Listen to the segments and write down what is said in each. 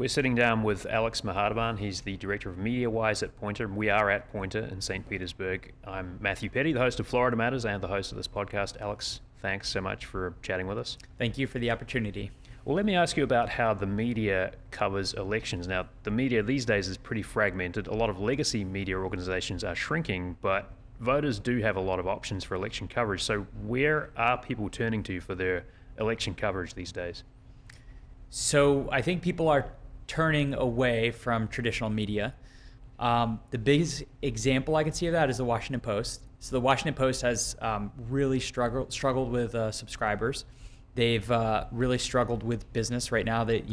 We're sitting down with Alex Mahadaban. He's the Director of MediaWise at Poynter. We are at Poynter in St. Petersburg. I'm Matthew Peddie, the host of Florida Matters and the host of this podcast. Alex, thanks so much for chatting with us. Thank you for the opportunity. Well, let me ask you about how the media covers elections. Now, the media these days is pretty fragmented. A lot of legacy media organizations are shrinking, but voters do have a lot of options for election coverage. So where are people turning to for their election coverage these days? So I think people are turning away from traditional media. The biggest example I can see of that is the Washington Post. So the Washington Post has really struggled with subscribers. They've really struggled with business right now. They've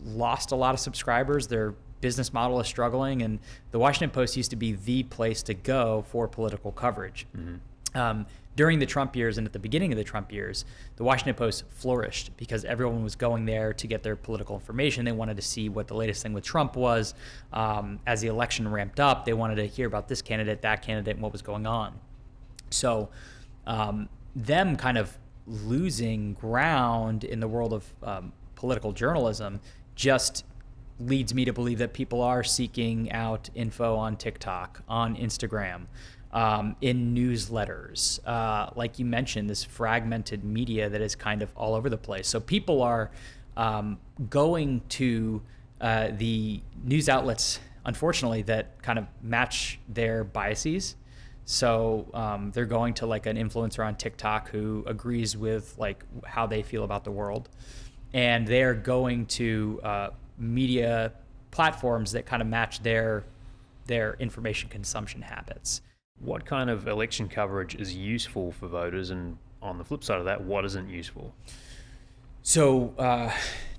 lost a lot of subscribers. Their business model is struggling, and the Washington Post used to be the place to go for political coverage. Mm-hmm. During the Trump years and at the beginning of the Trump years, the Washington Post flourished because everyone was going there to get their political information. They wanted to see what the latest thing with Trump was. As the election ramped up, they wanted to hear about this candidate, that candidate, and what was going on. So them kind of losing ground in the world of political journalism just leads me to believe that people are seeking out info on TikTok, on Instagram, in newsletters, like you mentioned, this fragmented media that is kind of all over the place. So people are going to the news outlets, unfortunately, that kind of match their biases. So they're going to like an influencer on TikTok who agrees with like how they feel about the world, and they're going to media platforms that kind of match their information consumption habits. What kind of election coverage is useful for voters, and on the flip side of that, what isn't useful? So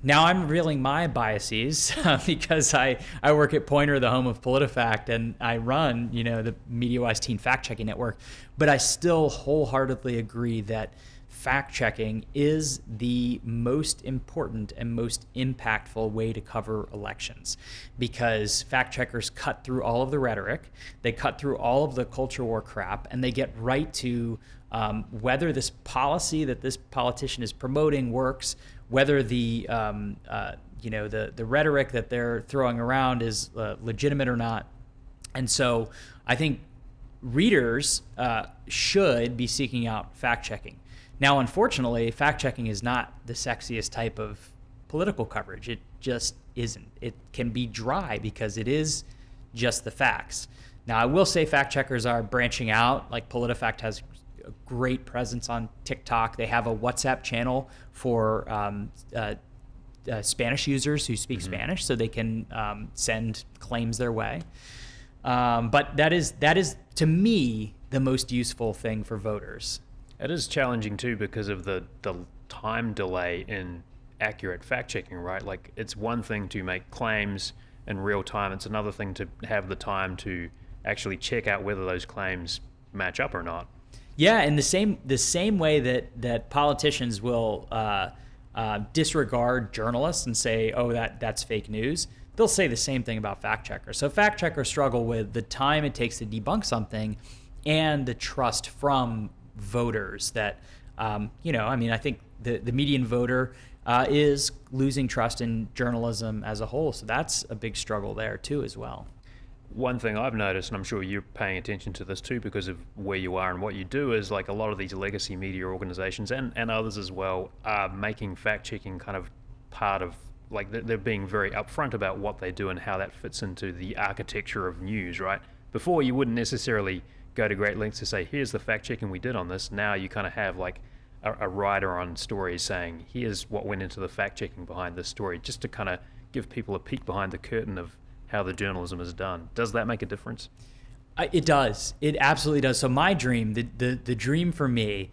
now I'm revealing my biases because I work at Poynter, the home of PolitiFact, and I run the MediaWise Teen Fact Checking Network. But I still wholeheartedly agree that fact checking is the most important and most impactful way to cover elections, because fact checkers cut through all of the rhetoric, they cut through all of the culture war crap, and they get right to whether this policy that this politician is promoting works, whether the rhetoric that they're throwing around is legitimate or not. And so I think readers should be seeking out fact checking. Now, unfortunately, fact-checking is not the sexiest type of political coverage. It just isn't. It can be dry because it is just the facts. Now, I will say fact-checkers are branching out. Like PolitiFact has a great presence on TikTok. They have a WhatsApp channel for Spanish users who speak Spanish, so they can send claims their way. But that is, to me, the most useful thing for voters. It is challenging too because of the time delay in accurate fact-checking, right? Like, it's one thing to make claims in real time. It's another thing to have the time to actually check out whether those claims match up or not. Yeah, and the same way that politicians will disregard journalists and say, oh, that's fake news, they'll say the same thing about fact-checkers. So fact-checkers struggle with the time it takes to debunk something and the trust from voters that, I think the median voter is losing trust in journalism as a whole. So that's a big struggle there too as well. One thing I've noticed, and I'm sure you're paying attention to this too because of where you are and what you do, is like a lot of these legacy media organizations and others as well are making fact-checking kind of part of, like, they're being very upfront about what they do and how that fits into the architecture of news, right? Before, you wouldn't necessarily go to great lengths to say, here's the fact checking we did on this. Now you kind of have like a writer on stories saying, here's what went into the fact checking behind this story, just to kind of give people a peek behind the curtain of how the journalism is done. Does that make a difference? It does. It absolutely does. So my dream, the dream for me,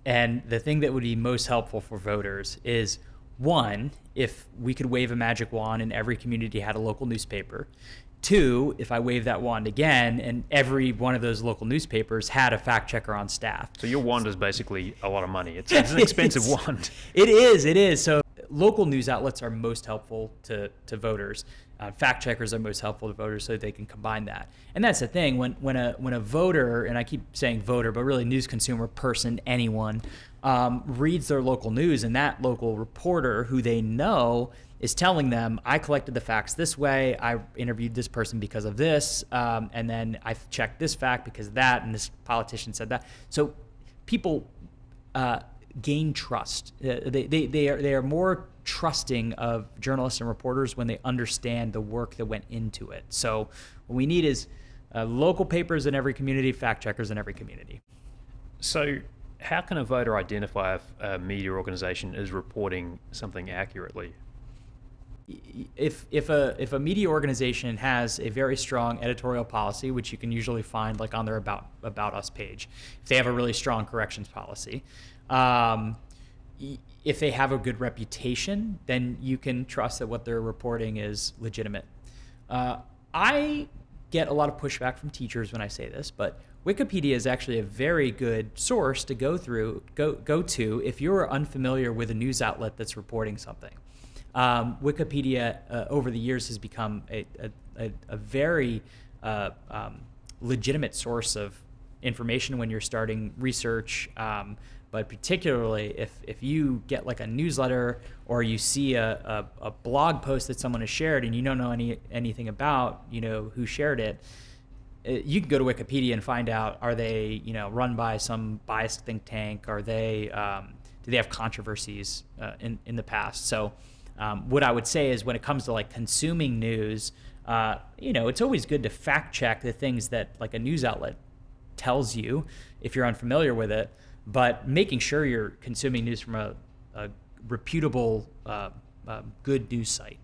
and the thing that would be most helpful for voters is, one, if we could wave a magic wand and every community had a local newspaper. Two, if I wave that wand again and every one of those local newspapers had a fact checker on staff. So your wand is basically a lot of money. It's an expensive wand. It is. So local news outlets are most helpful to voters. fact checkers are most helpful to voters so they can combine that. And that's the thing, when a voter, and I keep saying voter, but really news consumer, person, anyone, reads their local news, and that local reporter who they know is telling them, I collected the facts this way, I interviewed this person because of this, and then I checked this fact because of that, and this politician said that. So people gain trust. They are more trusting of journalists and reporters when they understand the work that went into it. So what we need is local papers in every community, fact checkers in every community. So how can a voter identify if a media organization is reporting something accurately? If a media organization has a very strong editorial policy, which you can usually find like on their about us page, if they have a really strong corrections policy, if they have a good reputation, then you can trust that what they're reporting is legitimate. I get a lot of pushback from teachers when I say this, but Wikipedia is actually a very good source to go to if you're unfamiliar with a news outlet that's reporting something. Wikipedia over the years has become a very legitimate source of information when you're starting research, but particularly if you get like a newsletter or you see a blog post that someone has shared and you don't know anything about who shared it, you can go to Wikipedia and find out, are they run by some biased think tank? Are they do they have controversies in the past? So what I would say is when it comes to like consuming news, it's always good to fact check the things that like a news outlet tells you if you're unfamiliar with it, but making sure you're consuming news from a reputable, good news site.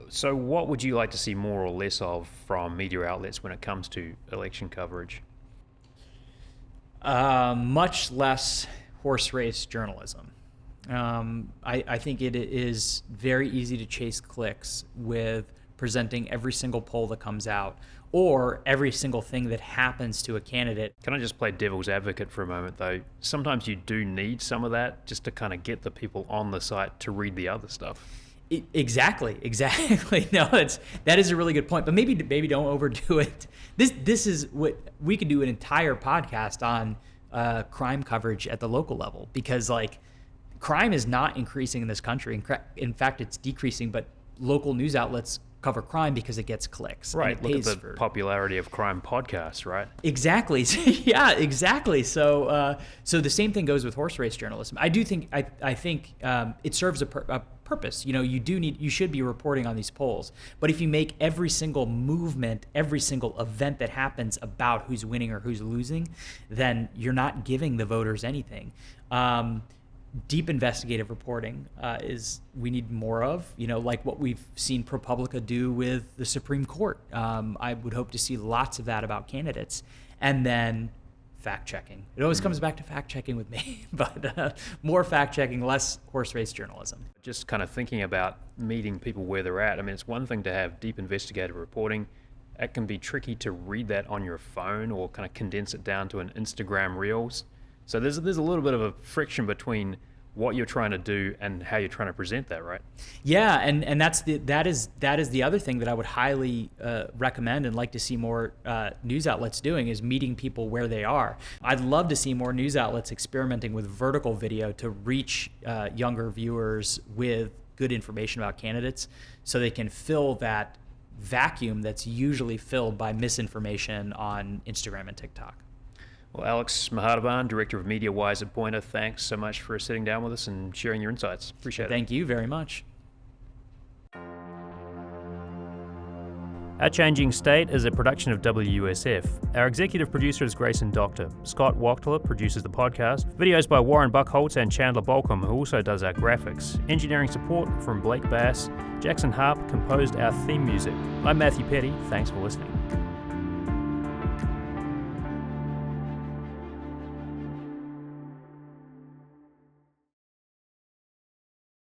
So what would you like to see more or less of from media outlets when it comes to election coverage? Much less horse race journalism. I think it is very easy to chase clicks with presenting every single poll that comes out or every single thing that happens to a candidate. Can I just play devil's advocate for a moment, though? Sometimes you do need some of that just to kind of get the people on the site to read the other stuff. Exactly. No, that is a really good point. But maybe don't overdo it. This is what we could do an entire podcast on crime coverage at the local level, because like crime is not increasing in this country. In fact, it's decreasing. But local news outlets cover crime because it gets clicks. Right. Look at the popularity of crime podcasts, right? Exactly. Yeah, exactly. So the same thing goes with horse race journalism. I do think I think it serves a purpose. You should be reporting on these polls. But if you make every single movement, every single event that happens about who's winning or who's losing, then you're not giving the voters anything. Deep investigative reporting we need more of, like what we've seen ProPublica do with the Supreme Court. I would hope to see lots of that about candidates. And then fact-checking. It always comes back to fact-checking with me, but more fact-checking, less horse race journalism. Just kind of thinking about meeting people where they're at. I mean, it's one thing to have deep investigative reporting. It can be tricky to read that on your phone or kind of condense it down to an Instagram Reels. So there's a little bit of a friction between what you're trying to do and how you're trying to present that, right? Yeah, and that is the other thing that I would highly recommend and like to see more news outlets doing, is meeting people where they are. I'd love to see more news outlets experimenting with vertical video to reach younger viewers with good information about candidates, so they can fill that vacuum that's usually filled by misinformation on Instagram and TikTok. Well, Alex Mahadavan, Director of MediaWise at Poynter, thanks so much for sitting down with us and sharing your insights. Appreciate it. Thank you very much. Our Changing State is a production of WUSF. Our executive producer is Gracyn Doctor. Scott Wachtler produces the podcast. Videos by Warren Buchholz and Chandler Balkcom, who also does our graphics. Engineering support from Blake Bass. Jackson Harpe composed our theme music. I'm Matthew Peddie. Thanks for listening.